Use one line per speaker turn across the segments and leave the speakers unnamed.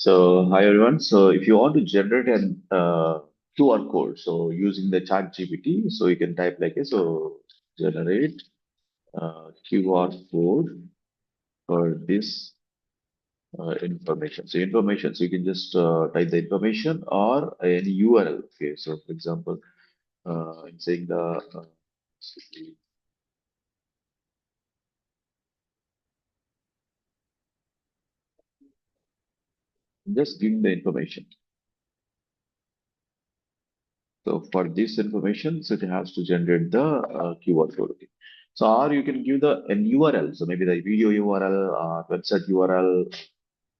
So, hi everyone. So, if you want to generate an QR code, so using the chat GPT, so you can type like so generate QR code for this information. So, information. So, you can just type the information or any URL. Okay. So, for example, I'm saying the just giving the information. So for this information, so it has to generate the QR code. Okay. So or you can give the an URL. So maybe the video URL, website URL,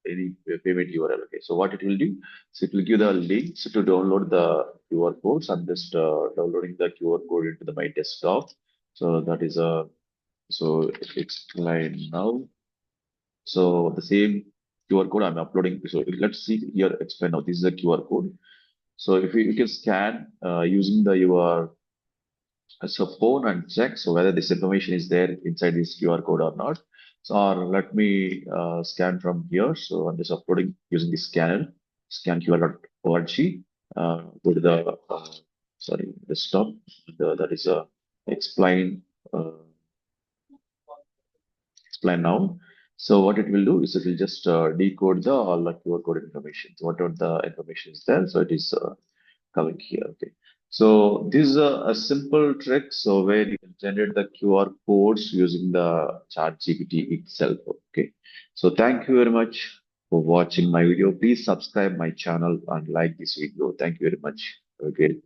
any payment URL. Okay. So what it will do? So it will give the links to download the QR codes. I'm just downloading the QR code into my desktop. So that is a so explain now. So the same QR code I'm uploading. So let's see here explain now. This is a QR code. So if you can scan using the your as a phone and check so whether this information is there inside this QR code or not. So or let me scan from here. So I'm just uploading using the scanner, scan QR.org. Go to the sorry desktop. That is a explain explain now. So what it will do is it will just decode the all the QR code information. So whatever the information is there, so it is coming here. Okay. So this is a simple trick. So where you can generate the QR codes using the chat GPT itself. Okay. So thank you very much for watching my video. Please subscribe my channel and like this video. Thank you very much. Okay.